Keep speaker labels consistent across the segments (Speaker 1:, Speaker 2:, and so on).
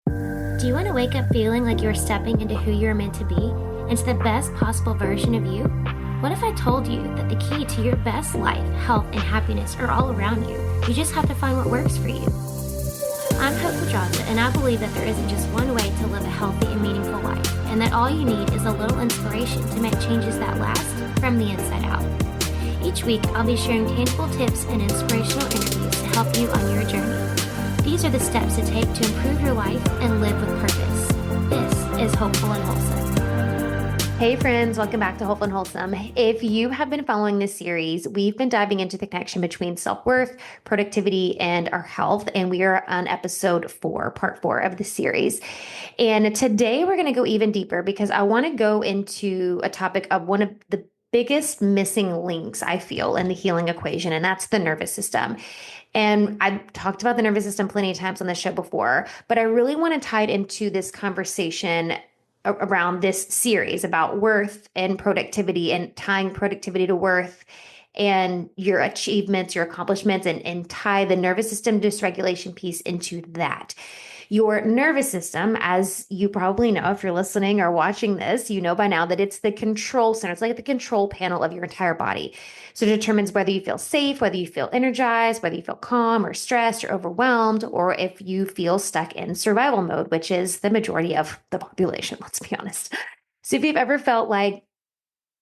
Speaker 1: Do you want to wake up feeling like you're stepping into who you're meant to be, into the best possible version of you? What if I told you that the key to your best life, health, and happiness are all around you? You just have to find what works for you. I'm Hopeful Jaja, and I believe that there isn't just one way to live a healthy and meaningful life, and that all you need is a little inspiration to make changes that last from the inside out. Each week, I'll be sharing tangible tips and inspirational interviews to help you on your journey. These are the steps to take to improve your life and live with purpose. This is Hopeful and Wholesome. Hey friends, welcome back to Hopeful and Wholesome. If you have been following this series, we've been diving into the connection between self-worth, productivity, and our health, and we are on episode 4, part 4 of the series. And today we're going to go even deeper because I want to go into a topic of one of the biggest missing links I feel in the healing equation, and that's the nervous system. And I've talked about the nervous system plenty of times on the show before, but I really want to tie it into this conversation around this series about worth and productivity and tying productivity to worth and your achievements, your accomplishments, and tie the nervous system dysregulation piece into that. Your nervous system, as you probably know, if you're listening or watching this, you know by now that it's the control center. It's like the control panel of your entire body. So it determines whether you feel safe, whether you feel energized, whether you feel calm or stressed or overwhelmed, or if you feel stuck in survival mode, which is the majority of the population, let's be honest. So if you've ever felt like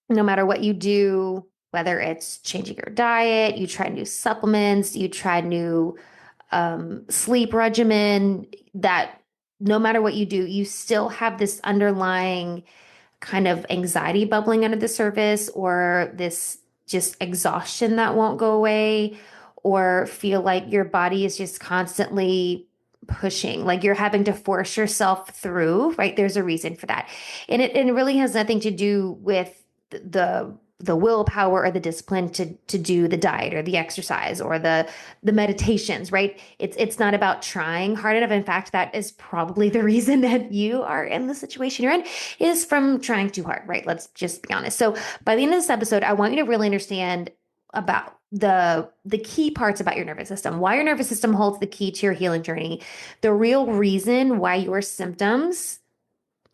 Speaker 1: no matter what you do, whether it's changing your diet, you try new supplements, you try new sleep regimen, that no matter what you do, you still have this underlying kind of anxiety bubbling under the surface, or this just exhaustion that won't go away, or feel like your body is just constantly pushing, like you're having to force yourself through, right? There's a reason for that. And it really has nothing to do with the willpower or the discipline to do the diet or the exercise or the meditations, right? It's not about trying hard enough. In fact, that is probably the reason that you are in the situation you're in, is from trying too hard, right? Let's just be honest. So by the end of this episode, I want you to really understand about the key parts about your nervous system, why your nervous system holds the key to your healing journey, the real reason why your symptoms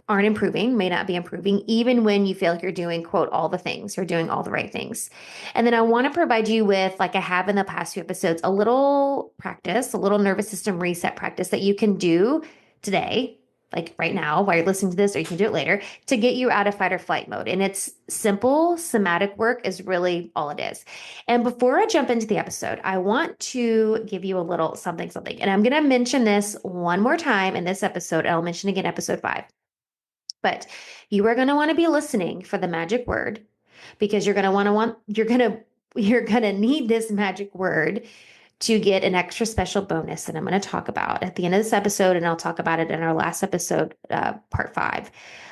Speaker 1: aren't improving, may not be improving, even when you feel like you're doing, quote, all the things, you're doing all the right things. And then I want to provide you with, like I have in the past few episodes, a little practice, a little nervous system reset practice that you can do today, like right now, while you're listening to this, or you can do it later, to get you out of fight or flight mode. And it's simple, somatic work is really all it is. And before I jump into the episode, I want to give you a little something. And I'm going to mention this one more time in this episode. I'll mention again episode 5. But you are going to want to be listening for the magic word, because you're going to need this magic word to get an extra special bonus that I'm going to talk about at the end of this episode. And I'll talk about it in our last episode, part 5.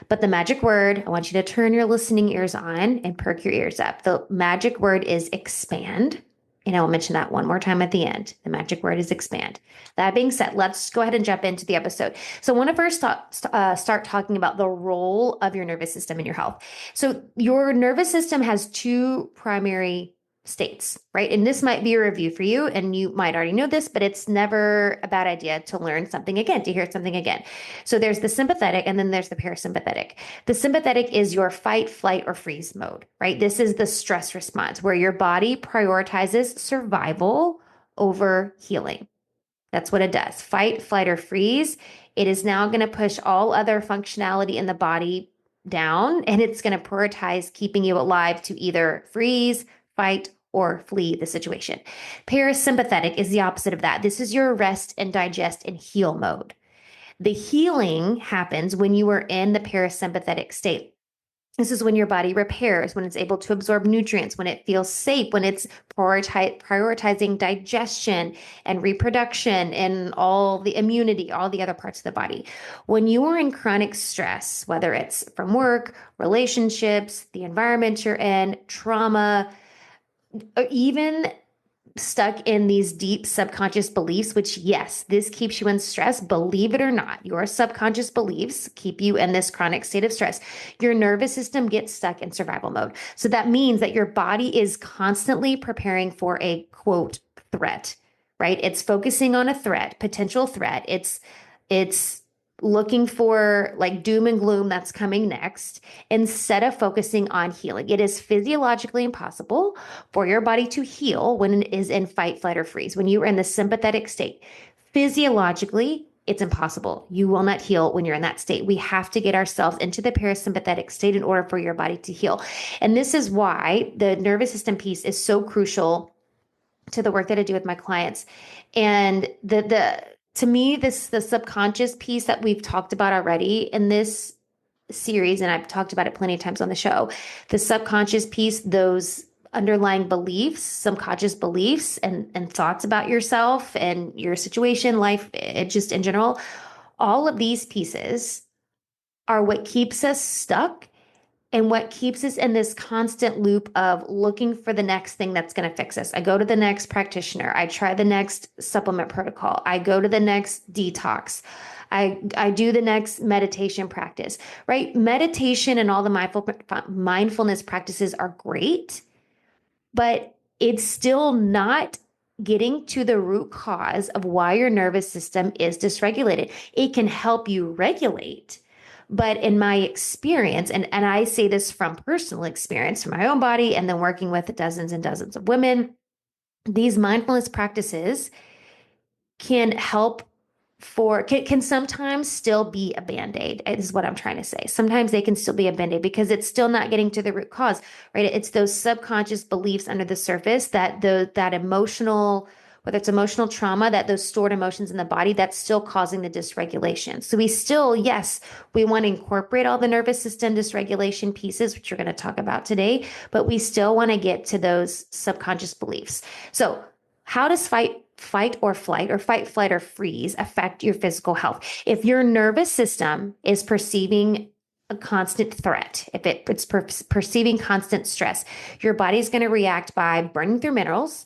Speaker 1: But the magic word, I want you to turn your listening ears on and perk your ears up. The magic word is expand. And I will mention that one more time at the end. The magic word is expand. That being said, let's go ahead and jump into the episode. So I want to first start talking about the role of your nervous system in your health. So your nervous system has 2 primary states, right? And this might be a review for you, and you might already know this, but it's never a bad idea to learn something again, to hear something again. So there's the sympathetic, and then there's the parasympathetic. The sympathetic is your fight, flight, or freeze mode, right? This is the stress response where your body prioritizes survival over healing. That's what it does. Fight, flight, or freeze. It is now going to push all other functionality in the body down, and it's going to prioritize keeping you alive to either freeze, fight, or flee the situation. Parasympathetic is the opposite of that. This is your rest and digest and heal mode. The healing happens when you are in the parasympathetic state. This is when your body repairs, when it's able to absorb nutrients, when it feels safe, when it's prioritizing digestion and reproduction and all the immunity, all the other parts of the body. When you are in chronic stress, whether it's from work, relationships, the environment you're in, trauma, or even stuck in these deep subconscious beliefs, which, yes, this keeps you in stress. Believe it or not, your subconscious beliefs keep you in this chronic state of stress. Your nervous system gets stuck in survival mode. So that means that your body is constantly preparing for a, quote, threat, right? It's focusing on a threat, potential threat. It's
Speaker 2: looking for like doom and gloom that's coming next instead of focusing on healing. It is physiologically impossible for your body to heal when it is in fight, flight, or freeze. When you are in the sympathetic state, physiologically, it's impossible. You will not heal when you're in that state. We have to get ourselves into the parasympathetic state in order for your body to heal. And this is why the nervous system piece is so crucial to the work that I do with my clients. And the to me, this the subconscious piece that we've talked about already in this series, and I've talked about it plenty of times on the show. The subconscious piece, those underlying beliefs, subconscious beliefs and thoughts about yourself and your situation, life, it just in general, all of these pieces are what keeps us stuck and what keeps us in this constant loop of looking for the next thing that's going to fix us. I go to the next practitioner. I try the next supplement protocol. I go to the next detox. I do the next meditation practice, right? Meditation and all the mindfulness practices are great, but it's still not getting to the root cause of why your nervous system is dysregulated. It can help you regulate. But in my experience, and I say this from personal experience, from my own body, and then working with dozens and dozens of women, these mindfulness practices can help can sometimes still be a band-aid is what I'm trying to say. Sometimes they can still be a band-aid because it's still not getting to the root cause, right? It's those subconscious beliefs under the surface that emotional, whether it's emotional trauma, that those stored emotions in the body, that's still causing the dysregulation. So we still, yes, we want to incorporate all the nervous system dysregulation pieces, which we're going to talk about today, but we still want to get to those subconscious beliefs. So how does fight or flight or fight, flight or freeze affect your physical health? If your nervous system is perceiving a constant threat, if it's perceiving constant stress, your body's going to react by burning through minerals.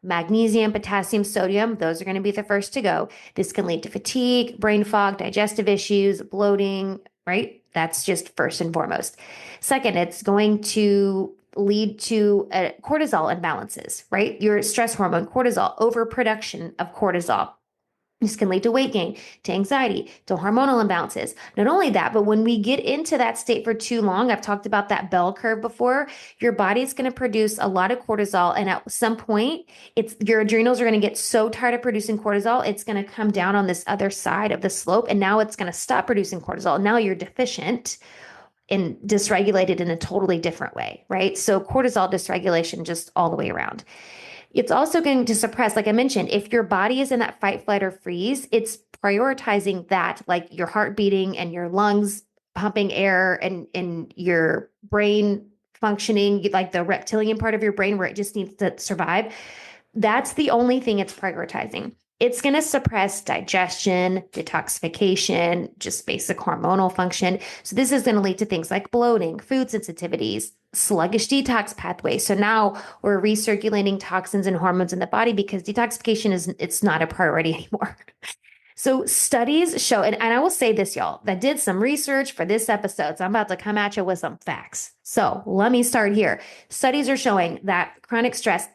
Speaker 2: Magnesium, potassium, sodium, those are going to be the first to go. This can lead to fatigue, brain fog, digestive issues, bloating, right? That's just first and foremost. Second, it's going to lead to cortisol imbalances, right? Your stress hormone, cortisol, overproduction of cortisol. This can lead to weight gain, to anxiety, to hormonal imbalances. Not only that, but when we get into that state for too long, I've talked about that bell curve before, your body's going to produce a lot of cortisol. And at some point, it's your adrenals are going to get so tired of producing cortisol, it's going to come down on this other side of the slope. And now it's going to stop producing cortisol. Now you're deficient and dysregulated in a totally different way, right? So cortisol dysregulation just all the way around. It's also going to suppress, like I mentioned, if your body is in that fight, flight, or freeze, it's prioritizing that, like your heart beating and your lungs pumping air and your brain functioning, like the reptilian part of your brain where it just needs to survive. That's the only thing it's prioritizing. It's going to suppress digestion, detoxification, just basic hormonal function. So this is going to lead to things like bloating, food sensitivities, sluggish detox pathways. So now we're recirculating toxins and hormones in the body because detoxification it's not a priority anymore. So studies show, and I will say this, y'all, that did some research for this episode. So I'm about to come at you with some facts. So let me start here. Studies are showing that chronic stress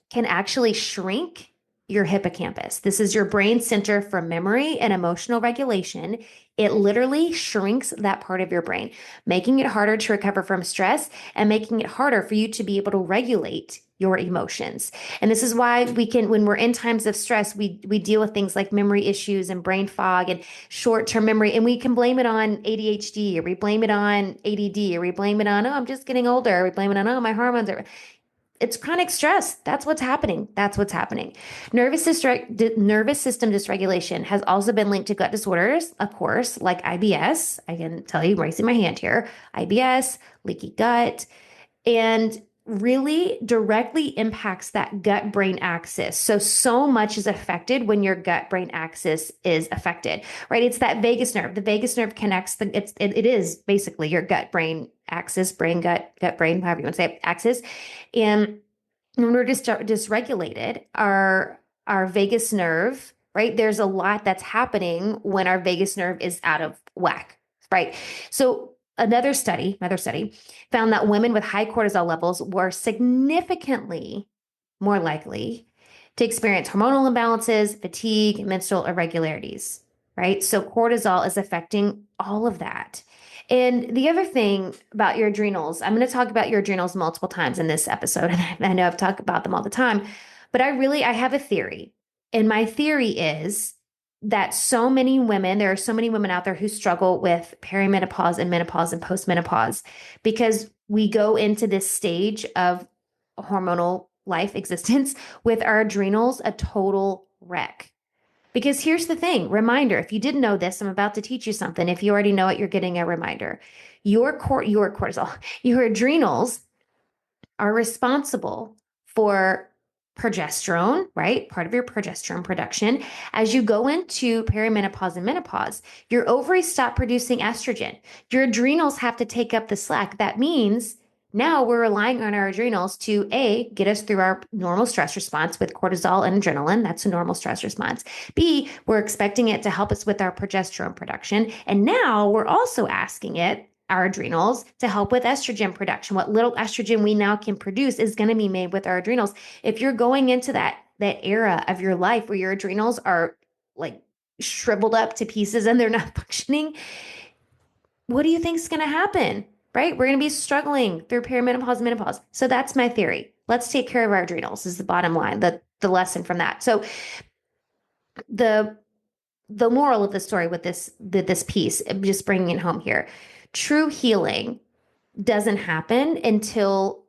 Speaker 2: can actually shrink your hippocampus. This is your brain center for memory and emotional regulation. It literally shrinks that part of your brain, making it harder to recover from stress and making it harder for you to be able to regulate your emotions. And this is why when we're in times of stress, we deal with things like memory issues and brain fog and short-term memory, and we can blame it on ADHD, or we blame it on ADD, or we blame it on, oh, I'm just getting older, or we blame it on, oh, my hormones are. It's chronic stress. That's what's happening. That's what's happening. Nervous system dysregulation has also been linked to gut disorders, of course, like IBS. I can tell you, raising my hand here, IBS, leaky gut, and really directly impacts that gut brain axis. So much is affected when your gut brain axis is affected, right? It's that vagus nerve. The vagus nerve connects it is basically your gut brain axis, brain, gut brain, however you want to say it, axis. And when we're dysregulated, our vagus nerve, right? There's a lot that's happening when our vagus nerve is out of whack, right? So another study found that women with high cortisol levels were significantly more likely to experience hormonal imbalances, fatigue, menstrual irregularities. right? So cortisol is affecting all of that. And the other thing about your adrenals, I'm going to talk about your adrenals multiple times in this episode. And I know I've talked about them all the time, but I have a theory. And my theory is that there are so many women out there who struggle with perimenopause and menopause and postmenopause because we go into this stage of hormonal life existence with our adrenals a total wreck. Because here's the thing, reminder, if you didn't know this, I'm about to teach you something. If you already know it, you're getting a reminder. Your cortisol, your adrenals are responsible for progesterone, right? Part of your progesterone production. As you go into perimenopause and menopause, your ovaries stop producing estrogen. Your adrenals have to take up the slack. That means now we're relying on our adrenals to A, get us through our normal stress response with cortisol and adrenaline. That's a normal stress response. B, we're expecting it to help us with our progesterone production. And now we're also asking it, our adrenals, to help with estrogen production. What little estrogen we now can produce is going to be made with our adrenals. If you're going into that era of your life where your adrenals are like shriveled up to pieces and they're not functioning, what do you think is going to happen? Right? We're going to be struggling through perimenopause and menopause. So that's my theory. Let's take care of our adrenals is the bottom line, the lesson from that. So the the moral of the story with this piece, just bringing it home here, true healing doesn't happen until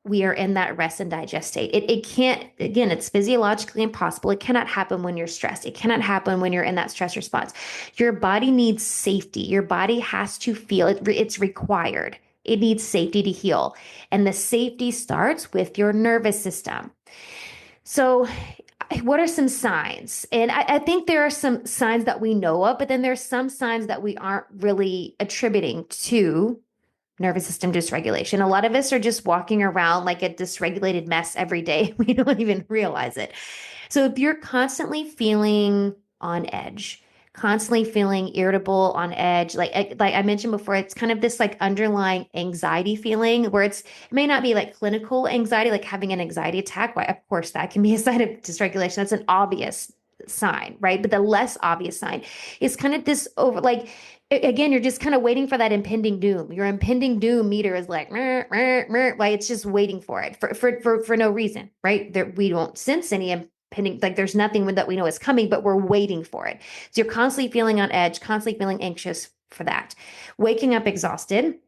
Speaker 2: we are in that rest and digest state. It can't, again, it's physiologically impossible. It cannot happen when you're stressed. It cannot happen when you're in that stress response. Your body needs safety. Your body has to feel it. It's required. It needs safety to heal. And the safety starts with your nervous system. So, what are some signs? And I think there are some signs that we know of, but then there's some signs that we aren't really attributing to nervous system dysregulation. A lot of us are just walking around like a dysregulated mess every day. We don't even realize it. So if you're constantly feeling on edge, constantly feeling irritable on edge, like I mentioned before, it's kind of this like underlying anxiety feeling where it may not be like clinical anxiety, like having an anxiety attack. Why, of course, that can be a sign of dysregulation. That's an obvious sign, right? But the less obvious sign is kind of this over like again, you're just kind of waiting for that impending doom. Your impending doom meter is like, meh, meh, meh, like it's just waiting for it for no reason, right? There, we don't sense any impending, like there's nothing that we know is coming, but we're waiting for it. So you're constantly feeling on edge, constantly feeling anxious for that. Waking up exhausted,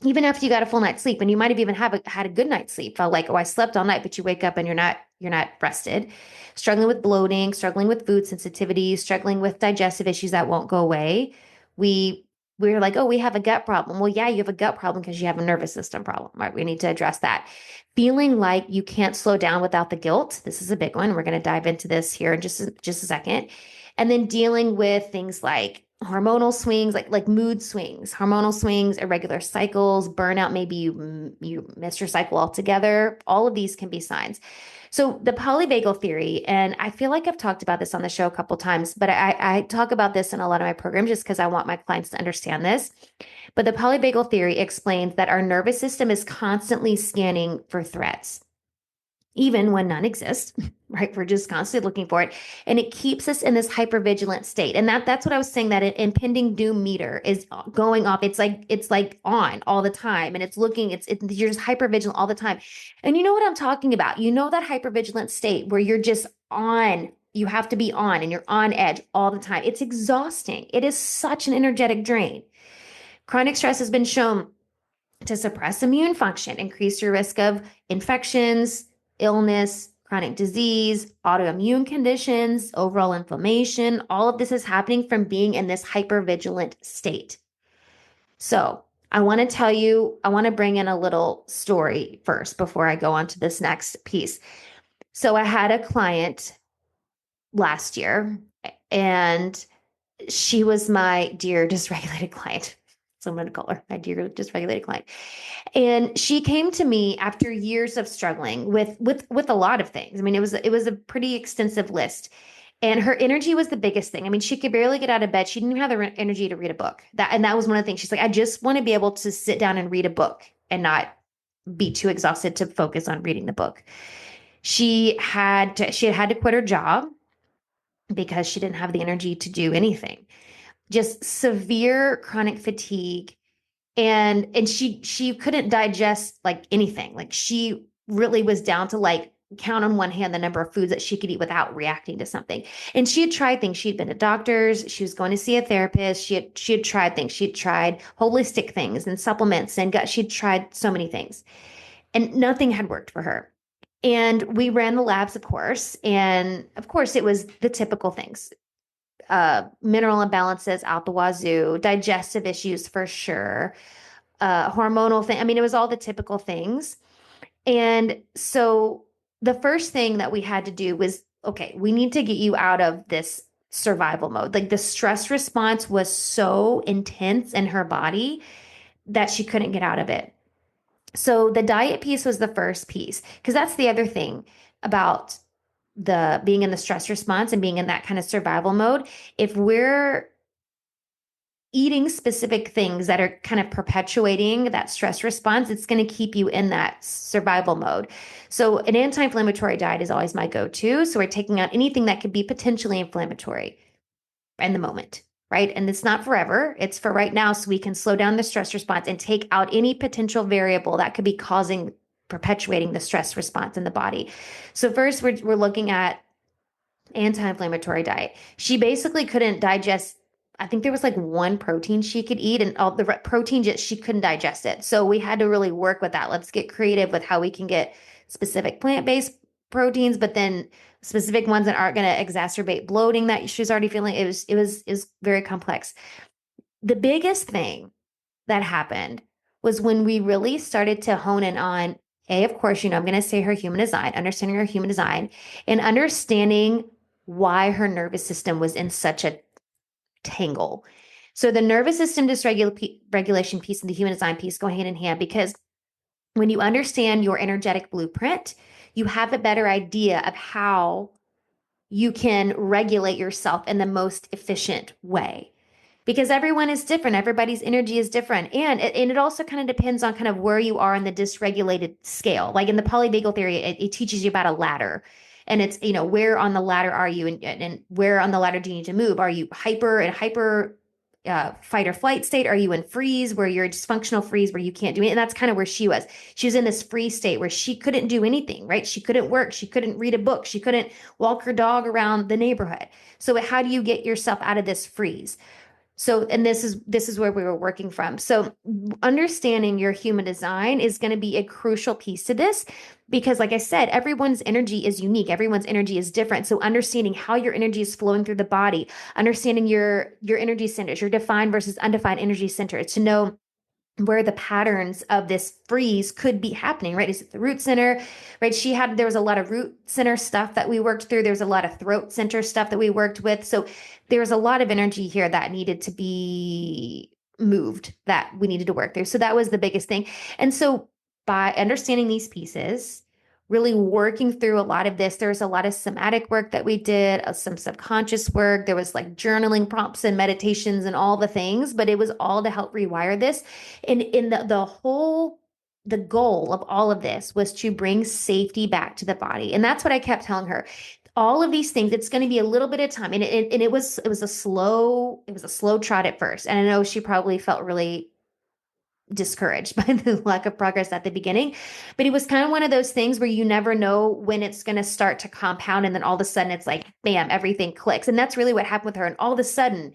Speaker 2: even after you got a full night's sleep, and you might have even had a good night's sleep. Felt like, oh, I slept all night, but you wake up and you're not rested. Struggling with bloating, struggling with food sensitivity, struggling with digestive issues that won't go away. We we're like, oh, we have a gut problem. Well, yeah, you have a gut problem because you have a nervous system problem, right? We need to address that. Feeling like you can't slow down without the guilt. This is a big one. We're going to dive into this here in just a second. And then dealing with things like hormonal swings, like mood swings, hormonal swings, irregular cycles, burnout. Maybe you miss your cycle altogether. All of these can be signs. So the polyvagal theory, and I feel like I've talked about this on the show a couple times, but I talk about this in a lot of my programs just because I want my clients to understand this. But the polyvagal theory explains that our nervous system is constantly scanning for threats even when none exist, right? We're just constantly looking for it. And it keeps us in this hypervigilant state. And that's what I was saying, that an impending doom meter is going off. It's like on all the time. And it's looking, you're just hypervigilant all the time. And you know what I'm talking about? You know that hypervigilant state where you're just on, you have to be on and you're on edge all the time. It's exhausting. It is such an energetic drain. Chronic stress has been shown to suppress immune function, increase your risk of infections, illness, chronic disease, autoimmune conditions, overall inflammation. All of this is happening from being in this hypervigilant state. So, I want to bring in a little story first before I go on to this next piece. So, I had a client last year, and she was my dear dysregulated client. So I'm going to call her my dear dysregulated client. And she came to me after years of struggling with a lot of things. I mean, it was a pretty extensive list. And her energy was the biggest thing. I mean, she could barely get out of bed. She didn't have the energy to read a book. That was one of the things. She's like, I just want to be able to sit down and read a book and not be too exhausted to focus on reading the book. She had had to quit her job. because she didn't have the energy to do anything. Just severe chronic fatigue, and she couldn't digest like anything. Like she really was down to like count on one hand the number of foods that she could eat without reacting to something. And she had tried things. She'd been to doctors, she was going to see a therapist, she had tried things. She'd tried holistic things and supplements and she'd tried so many things. And nothing had worked for her. And we ran the labs, of course, and of course it was the typical things. Mineral imbalances out the wazoo, digestive issues for sure, hormonal thing. I mean, it was all the typical things. And so the first thing that we had to do was, okay, we need to get you out of this survival mode. Like the stress response was so intense in her body that she couldn't get out of it. So the diet piece was the first piece, because that's the other thing about the being in the stress response and being in that kind of survival mode. If we're eating specific things that are kind of perpetuating that stress response, it's going to keep you in that survival mode. So, an anti inflammatory diet is always my go to. So, we're taking out anything that could be potentially inflammatory in the moment, right? And it's not forever, it's for right now. So, we can slow down the stress response and take out any potential variable that could be causing, perpetuating the stress response in the body. So, first, we're looking at anti-inflammatory diet. She basically couldn't digest. I think there was like one protein she could eat, and all the protein just she couldn't digest it. So we had to really work with that. Let's get creative with how we can get specific plant-based proteins, but then specific ones that aren't going to exacerbate bloating that she's already feeling. It was very complex. The biggest thing that happened was when we really started to hone in on of course, I'm going to say her human design, understanding her human design, and understanding why her nervous system was in such a tangle. So the nervous system dysregulation piece and the human design piece go hand in hand, because when you understand your energetic blueprint, you have a better idea of how you can regulate yourself in the most efficient way, because everyone is different. Everybody's energy is different. And it also kind of depends on kind of where you are in the dysregulated scale. Like in the polyvagal theory, it teaches you about a ladder. And it's, where on the ladder are you, and where on the ladder do you need to move? Are you hyper fight or flight state? Are you in freeze where you're dysfunctional freeze where you can't do it? And that's kind of where she was. She was in this free state where she couldn't do anything, right? She couldn't work. She couldn't read a book. She couldn't walk her dog around the neighborhood. So how do you get yourself out of this freeze? So, and this is where we were working from. So, understanding your human design is going to be a crucial piece to this, because like I said, everyone's energy is unique. Everyone's energy is different. So, understanding how your energy is flowing through the body, understanding your energy centers, your defined versus undefined energy centers, to know where the patterns of this freeze could be happening, right? Is it the root center, right? There was a lot of root center stuff that we worked through. There was a lot of throat center stuff that we worked with. So there was a lot of energy here that needed to be moved, that we needed to work through. So that was the biggest thing. And so by understanding these pieces, really working through a lot of this, there was a lot of somatic work that we did, some subconscious work. There was like journaling prompts and meditations and all the things, but it was all to help rewire this. And in the goal of all of this was to bring safety back to the body. And that's what I kept telling her. All of these things, it's going to be a little bit of time. And it was a slow trot at first. And I know she probably felt really discouraged by the lack of progress at the beginning. But it was kind of one of those things where you never know when it's going to start to compound. And then all of a sudden it's like, bam, everything clicks. And that's really what happened with her. And all of a sudden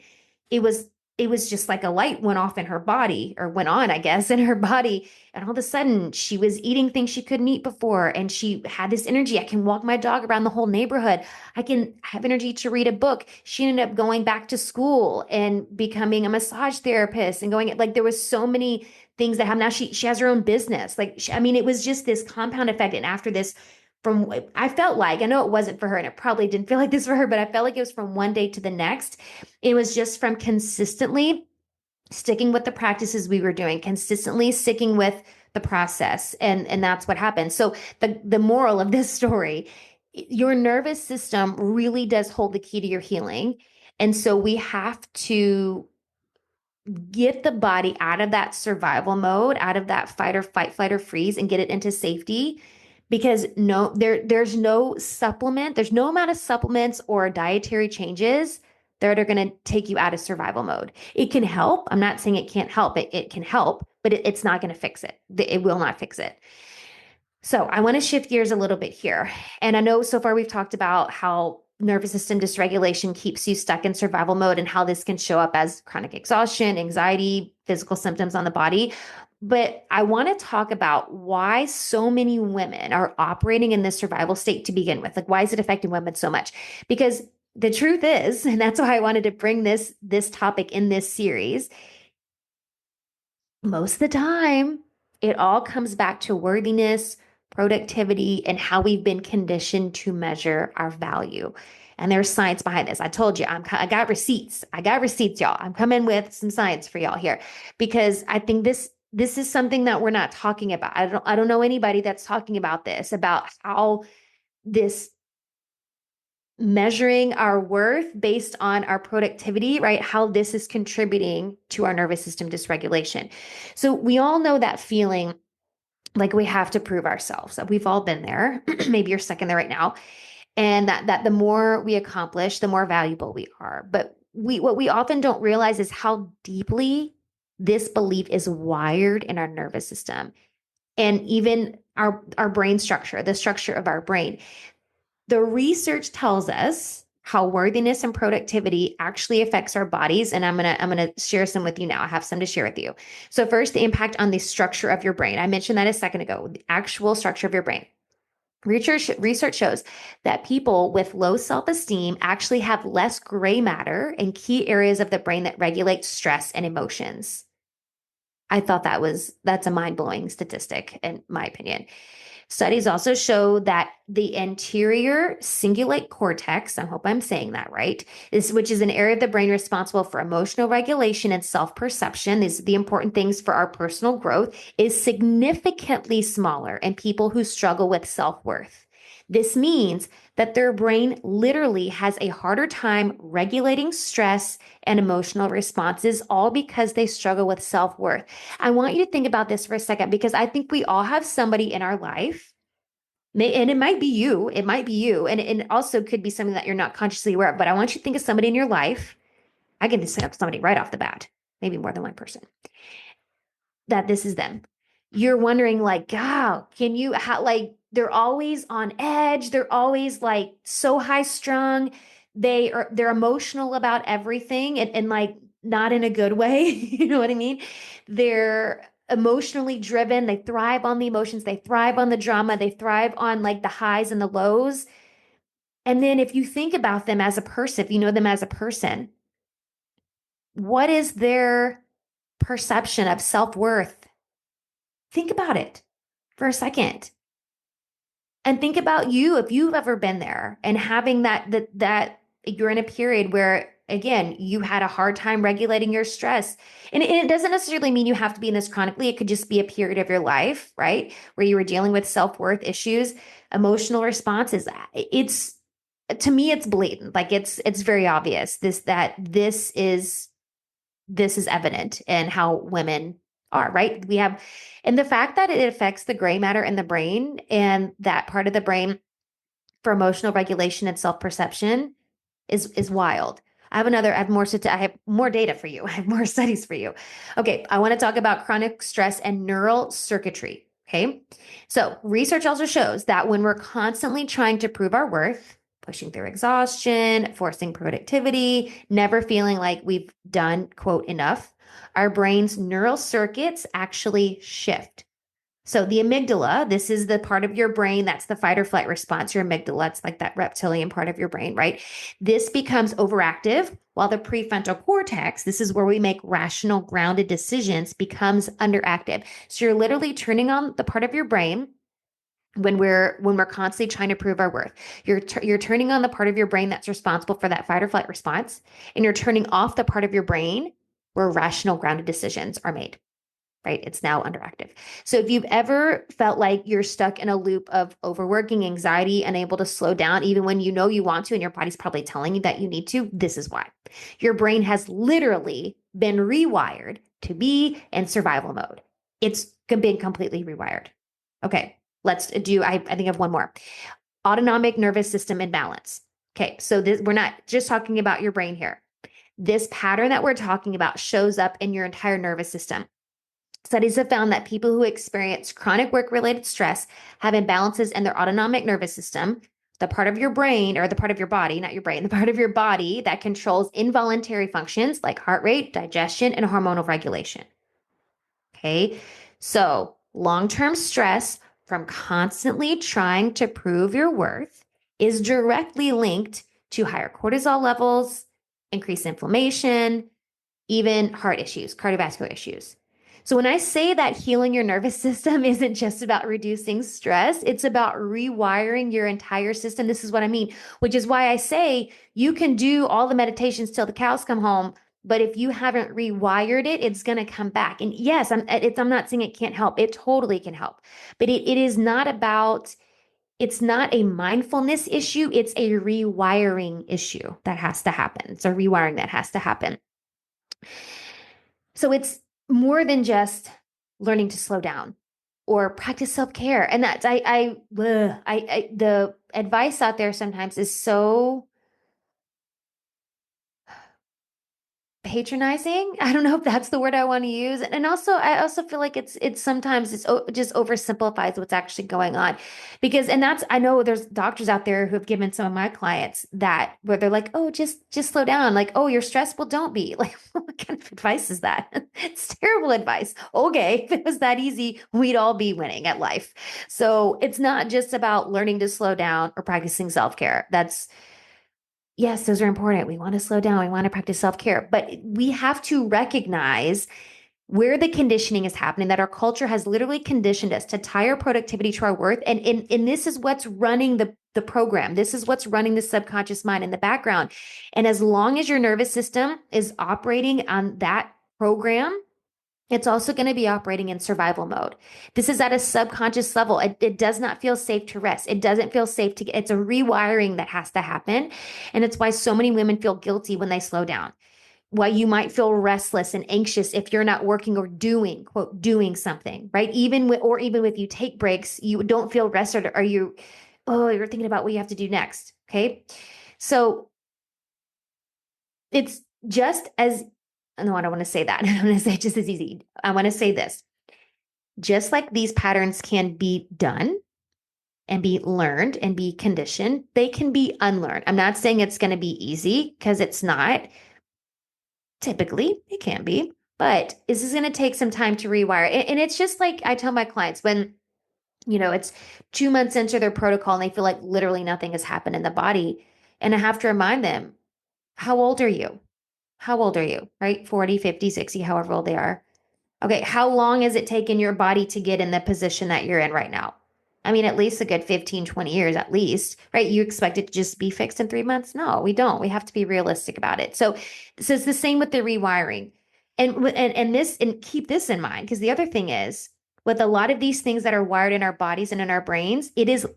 Speaker 2: it was it was just like a light went off in her body, or went on, I guess, in her body. And all of a sudden she was eating things she couldn't eat before. And she had this energy. I can walk my dog around the whole neighborhood. I can have energy to read a book. She ended up going back to school and becoming a massage therapist and going, like, there was so many things that happened. Now she has her own business. Like, I mean, it was just this compound effect. And after this, from I felt like, I know it wasn't for her and it probably didn't feel like this for her, but I felt like it was from one day to the next. It was just from consistently sticking with the practices we were doing, consistently sticking with the process. And that's what happened. So the moral of this story, your nervous system really does hold the key to your healing. And so we have to get the body out of that survival mode, out of that fight or flight or freeze, and get it into safety, because there's no supplement, there's no amount of supplements or dietary changes that are going to take you out of survival mode. It can help. I'm not saying it can't help. It can help, but it's not going to fix it. It will not fix it. So I want to shift gears a little bit here. And I know so far we've talked about how nervous system dysregulation keeps you stuck in survival mode and how this can show up as chronic exhaustion, anxiety, physical symptoms on the body. But I want to talk about why so many women are operating in this survival state to begin with. Like, why is it affecting women so much? Because the truth is, and that's why I wanted to bring this topic in this series, most of the time, it all comes back to worthiness, productivity, and how we've been conditioned to measure our value. And there's science behind this. I told you, I got receipts. I got receipts, y'all. I'm coming with some science for y'all here because I think this is something that we're not talking about. I don't know anybody that's talking about this, about how this measuring our worth based on our productivity, right? How this is contributing to our nervous system dysregulation. So we all know that feeling like we have to prove ourselves. We've all been there. Maybe you're stuck in there right now. And that the more we accomplish, the more valuable we are. But what we often don't realize is how deeply this belief is wired in our nervous system and even our brain structure, the structure of our brain. The research tells us how worthiness and productivity actually affects our bodies. And I'm gonna share some with you now. I have some to share with you. So first, the impact on the structure of your brain. I mentioned that a second ago, the actual structure of your brain. Research shows that people with low self-esteem actually have less gray matter in key areas of the brain that regulate stress and emotions. I thought that's a mind-blowing statistic, in my opinion. Studies also show that the anterior cingulate cortex, I hope I'm saying that right, which is an area of the brain responsible for emotional regulation and self-perception. These are the important things for our personal growth, is significantly smaller in people who struggle with self-worth. This means that their brain literally has a harder time regulating stress and emotional responses, all because they struggle with self-worth. I want you to think about this for a second because I think we all have somebody in our life, and it might be you, and it also could be something that you're not consciously aware of, but I want you to think of somebody in your life. I can just think of somebody right off the bat, maybe more than one person, that this is them. You're wondering, like, God, can you, how, like, they're always on edge. They're always like so high strung. They're emotional about everything and like not in a good way. You know what I mean? They're emotionally driven. They thrive on the emotions. They thrive on the drama. They thrive on like the highs and the lows. And then if you think about them as a person, if you know them as a person, what is their perception of self-worth? Think about it for a second. And think about you if you've ever been there and having that you're in a period where again you had a hard time regulating your stress. And it doesn't necessarily mean you have to be in this chronically. It could just be a period of your life, right? Where you were dealing with self-worth issues, emotional responses. It's to me, it's blatant. Like it's very obvious this is evident in how women are, right? And the fact that it affects the gray matter in the brain and that part of the brain for emotional regulation and self-perception is wild. I have more data for you. I have more studies for you. Okay, I want to talk about chronic stress and neural circuitry. Okay. So research also shows that when we're constantly trying to prove our worth, pushing through exhaustion, forcing productivity, never feeling like we've done, quote, enough, our brain's neural circuits actually shift. So the amygdala, this is the part of your brain that's the fight or flight response. Your amygdala, it's like that reptilian part of your brain, right? This becomes overactive while the prefrontal cortex, this is where we make rational, grounded decisions, becomes underactive. So you're literally turning on the part of your brain when we're constantly trying to prove our worth. You're turning on the part of your brain that's responsible for that fight or flight response, and you're turning off the part of your brain where rational, grounded decisions are made. Right? It's now underactive. So if you've ever felt like you're stuck in a loop of overworking, anxiety, unable to slow down, even when you know you want to, and your body's probably telling you that you need to, this is why. Your brain has literally been rewired to be in survival mode. It's been completely rewired. Okay. I think I have one more. Autonomic nervous system imbalance. Okay, so we're not just talking about your brain here. This pattern that we're talking about shows up in your entire nervous system. Studies have found that people who experience chronic work-related stress have imbalances in their autonomic nervous system, the part of your brain or the part of your body, not your brain, the part of your body that controls involuntary functions like heart rate, digestion, and hormonal regulation. Okay. So long-term stress from constantly trying to prove your worth is directly linked to higher cortisol levels, increased inflammation, even heart issues, cardiovascular issues. So when I say that healing your nervous system isn't just about reducing stress, it's about rewiring your entire system. This is what I mean, which is why I say you can do all the meditations till the cows come home, but if you haven't rewired it, it's going to come back. And yes, I'm not saying it can't help. It totally can help. But it is not about, it's not a mindfulness issue. It's a rewiring issue that has to happen. It's a rewiring that has to happen. So it's more than just learning to slow down or practice self-care. And that's the advice out there sometimes is so patronizing. I don't know if that's the word I want to use. And also, I also feel like it's sometimes just oversimplifies what's actually going on. Because, and that's, I know there's doctors out there who have given some of my clients that where they're like, oh, just slow down. Like, oh, you're stressed. Well, don't be. Like, what kind of advice is that? It's terrible advice. Okay, if it was that easy, we'd all be winning at life. So it's not just about learning to slow down or practicing self-care. That's Yes, those are important. We want to slow down. We want to practice self-care, but we have to recognize where the conditioning is happening, that our culture has literally conditioned us to tie our productivity to our worth. And this is what's running the program. This is what's running the subconscious mind in the background. And as long as your nervous system is operating on that program, it's also going to be operating in survival mode. This is at a subconscious level. It does not feel safe to rest. It doesn't feel safe it's a rewiring that has to happen. And it's why so many women feel guilty when they slow down. Why you might feel restless and anxious if you're not working or doing, quote, doing something, right? Even with you take breaks, you don't feel rested or you're thinking about what you have to do next. Okay. So it's just as no, I don't want to say that. I'm going to say just as easy. I want to say this. Just like these patterns can be done and be learned and be conditioned, they can be unlearned. I'm not saying it's going to be easy because it's not. Typically, it can be, but this is going to take some time to rewire. And it's just like I tell my clients when, it's 2 months into their protocol and they feel like literally nothing has happened in the body. And I have to remind them, how old are you? How old are you? Right? 40, 50, 60, however old they are. Okay, how long has it taken your body to get in the position that you're in right now? I mean, at least a good 15, 20 years at least, right? You expect it to just be fixed in 3 months? No, we don't. We have to be realistic about it. So it's the same with the rewiring. And keep this in mind, because the other thing is with a lot of these things that are wired in our bodies and in our brains,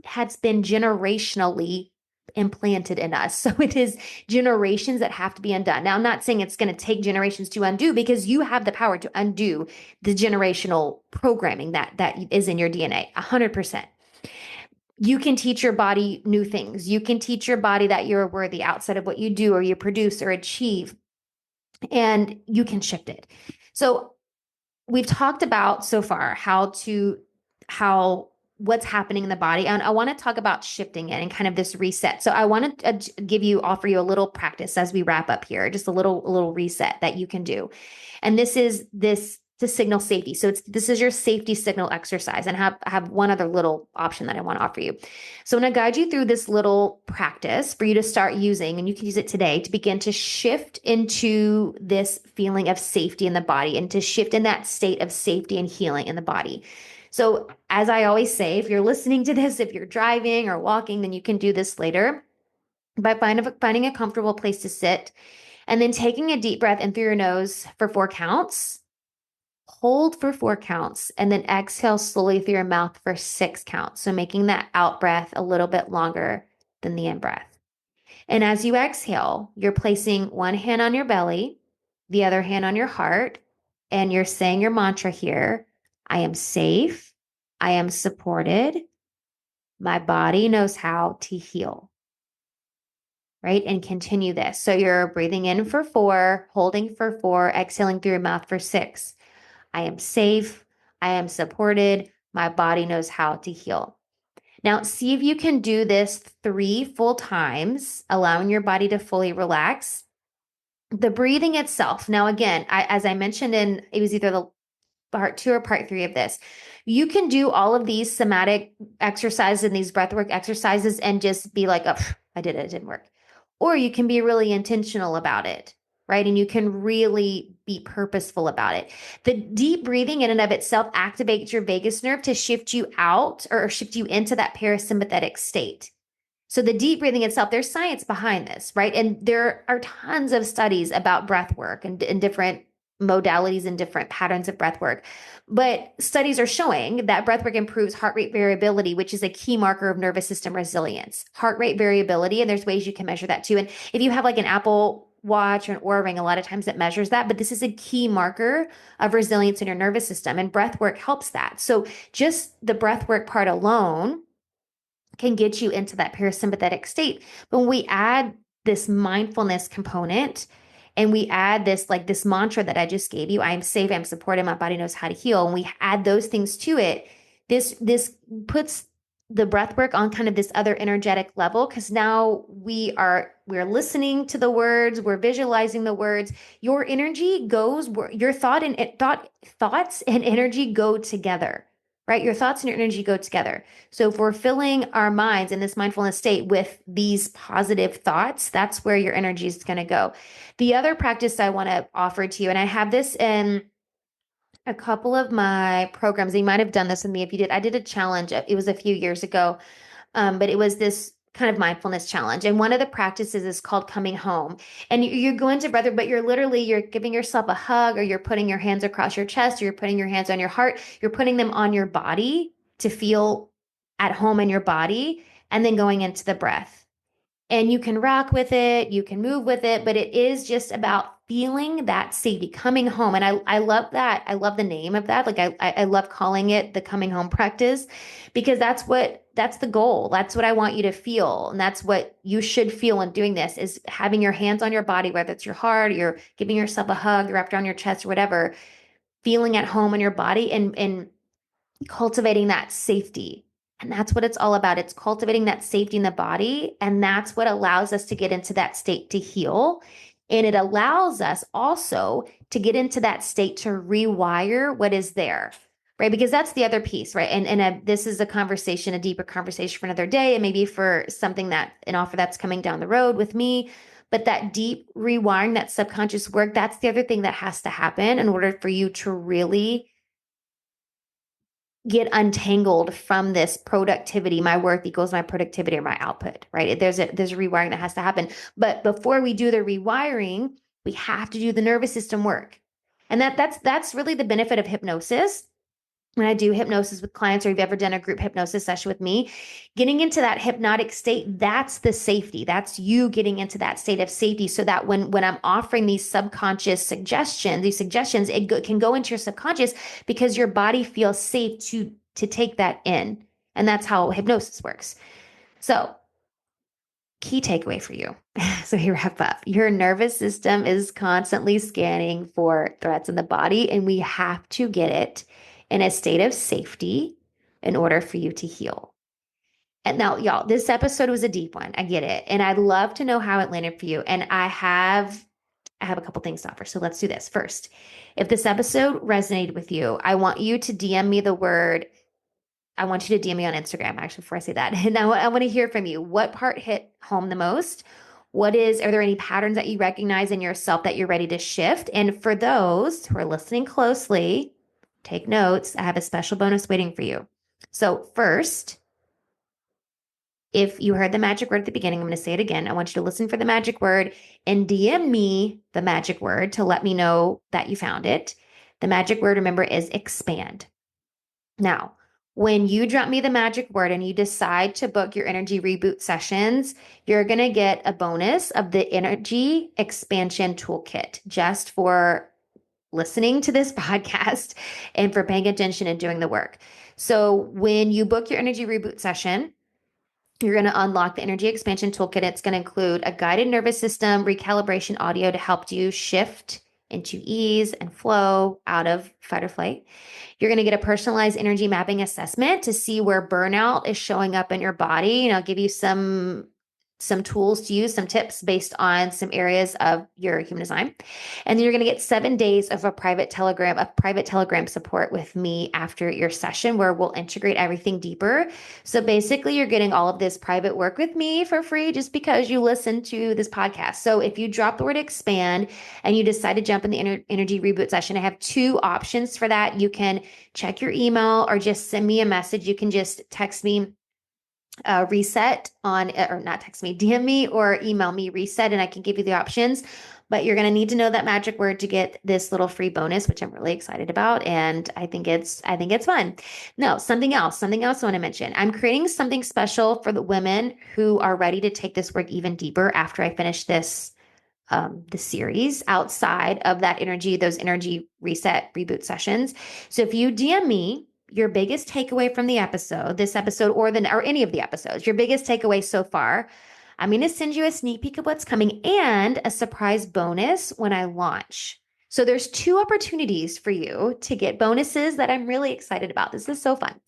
Speaker 2: has been generationally implanted in us. So it is generations that have to be undone. Now, I'm not saying it's going to take generations to undo because you have the power to undo the generational programming that is in your DNA, 100%. You can teach your body new things. You can teach your body that you're worthy outside of what you do or you produce or achieve, and you can shift it. So we've talked about so far how what's happening in the body. And I want to talk about shifting it and kind of this reset. So I want to offer you a little practice as we wrap up here, just a little reset that you can do. And this is to signal safety. So this is your safety signal exercise. And I have one other little option that I want to offer you. So I'm going to guide you through this little practice for you to start using, and you can use it today to begin to shift into this feeling of safety in the body and to shift in that state of safety and healing in the body. So as I always say, if you're listening to this, if you're driving or walking, then you can do this later by finding a comfortable place to sit and then taking a deep breath in through your nose for 4 counts. Hold for 4 counts and then exhale slowly through your mouth for 6 counts. So making that out breath a little bit longer than the in breath. And as you exhale, you're placing one hand on your belly, the other hand on your heart, and you're saying your mantra here: I am safe. I am supported. My body knows how to heal, right? And continue this. So you're breathing in for 4, holding for 4, exhaling through your mouth for 6. I am safe. I am supported. My body knows how to heal. Now, see if you can do this 3 full times, allowing your body to fully relax. The breathing itself. Now, again, as I mentioned in, it was either the part 2 or part 3 of this. You can do all of these somatic exercises and these breathwork exercises and just be like, oh, I did it. It didn't work. Or you can be really intentional about it, right? And you can really be purposeful about it. The deep breathing in and of itself activates your vagus nerve to shift you out or shift you into that parasympathetic state. So the deep breathing itself, there's science behind this, right? And there are tons of studies about breath work and different modalities and different patterns of breath work. But studies are showing that breath work improves heart rate variability, which is a key marker of nervous system resilience. Heart rate variability, and there's ways you can measure that too. And if you have like an Apple Watch or an Oura Ring, a lot of times it measures that, but this is a key marker of resilience in your nervous system, and breath work helps that. So just the breath work part alone can get you into that parasympathetic state. But when we add this mindfulness component and we add this, like this mantra that I just gave you, I am safe, I'm supported, my body knows how to heal, and we add those things to it, this puts the breath work on kind of this other energetic level, because now we're listening to the words, we're visualizing the words. Your energy goes where your thoughts and energy go together, right? Your thoughts and your energy go together. So if we're filling our minds in this mindfulness state with these positive thoughts, that's where your energy is going to go. The other practice I want to offer to you, and I have this in a couple of my programs. You might have done this with me if you did. I did a challenge. It was a few years ago, but it was this kind of mindfulness challenge. And one of the practices is called coming home. And you go into breath, but you're giving yourself a hug, or you're putting your hands across your chest, or you're putting your hands on your heart. You're putting them on your body to feel at home in your body, and then going into the breath. And you can rock with it, you can move with it, but it is just about feeling that safety, coming home. And I love that. I love the name of that. Like I love calling it the coming home practice, because that's the goal. That's what I want you to feel. And that's what you should feel in doing this, is having your hands on your body, whether it's your heart, or you're giving yourself a hug, wrapped around your chest or whatever, feeling at home in your body, and cultivating that safety. And that's what it's all about. It's cultivating that safety in the body. And that's what allows us to get into that state to heal. And it allows us also to get into that state to rewire what is there, right? Because that's the other piece, right? And this is a conversation, a deeper conversation for another day, and maybe for something an offer that's coming down the road with me. But that deep rewiring, that subconscious work, that's the other thing that has to happen in order for you to really get untangled from this productivity. My worth equals my productivity or my output, right? There's a rewiring that has to happen. But before we do the rewiring, we have to do the nervous system work. And that's really the benefit of hypnosis. When I do hypnosis with clients, or you've ever done a group hypnosis session with me, getting into that hypnotic state, that's the safety. That's you getting into that state of safety, so that when I'm offering these subconscious suggestions, it can go into your subconscious, because your body feels safe to take that in. And that's how hypnosis works. So, key takeaway for you. So we wrap up. Your nervous system is constantly scanning for threats in the body, and we have to get it in a state of safety in order for you to heal. And now, y'all, this episode was a deep one. I get it. And I'd love to know how it landed for you. And I have a couple things to offer. So let's do this. First, if this episode resonated with you, I want you to DM me the word. I want you to DM me on Instagram, actually, before I say that. And I want to hear from you. What part hit home the most? Are there any patterns that you recognize in yourself that you're ready to shift? And for those who are listening closely, take notes. I have a special bonus waiting for you. So first, if you heard the magic word at the beginning, I'm going to say it again. I want you to listen for the magic word and DM me the magic word to let me know that you found it. The magic word, remember, is expand. Now, when you drop me the magic word and you decide to book your energy reboot sessions, you're going to get a bonus of the energy expansion toolkit, just for listening to this podcast and for paying attention and doing the work. So when you book your energy reboot session, You're going to unlock the energy expansion toolkit. It's going to include a guided nervous system recalibration audio to help you shift into ease and flow out of fight or flight. You're going to get a personalized energy mapping assessment to see where burnout is showing up in your body. And I'll give you some tools to use, some tips based on some areas of your human design. And then you're going to get 7 days of private telegram support with me after your session where we'll integrate everything deeper. So basically you're getting all of this private work with me for free just because you listen to this podcast. So if you drop the word expand and you decide to jump in the energy reboot session, I have 2 options for that. You can check your email or just send me a message. You can just text me reset on, or not text me, DM me or email me reset, and I can give you the options. But you're going to need to know that magic word to get this little free bonus, which I'm really excited about. And I think it's fun. No, something else I want to mention. I'm creating something special for the women who are ready to take this work even deeper after I finish the series outside of those energy reset reboot sessions. So if you DM me your biggest takeaway from this episode, or any of the episodes, your biggest takeaway so far, I'm going to send you a sneak peek of what's coming and a surprise bonus when I launch. So there's 2 opportunities for you to get bonuses that I'm really excited about. This is so fun.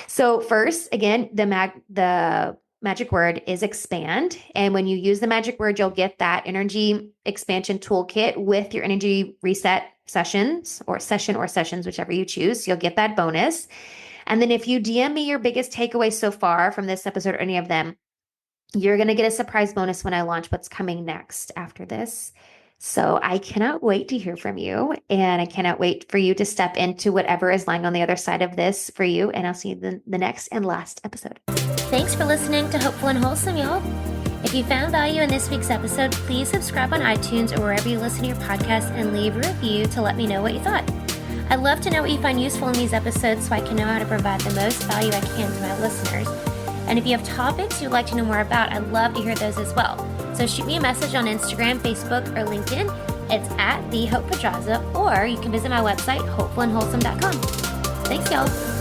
Speaker 2: So first, again, the magic word is expand. And when you use the magic word, you'll get that energy expansion toolkit with your energy reset sessions or sessions, whichever you choose. You'll get that bonus. And then if you DM me your biggest takeaway so far from this episode or any of them, you're going to get a surprise bonus when I launch what's coming next after this. So I cannot wait to hear from you, and I cannot wait for you to step into whatever is lying on the other side of this for you. And I'll see you in the next and last episode.
Speaker 1: Thanks for listening to Hopeful and Wholesome, y'all. If you found value in this week's episode, please subscribe on iTunes or wherever you listen to your podcast and leave a review to let me know what you thought. I'd love to know what you find useful in these episodes so I can know how to provide the most value I can to my listeners. And if you have topics you'd like to know more about, I'd love to hear those as well. So shoot me a message on Instagram, Facebook, or LinkedIn. It's @TheHopePedraza, or you can visit my website, hopefulandwholesome.com. Thanks, y'all.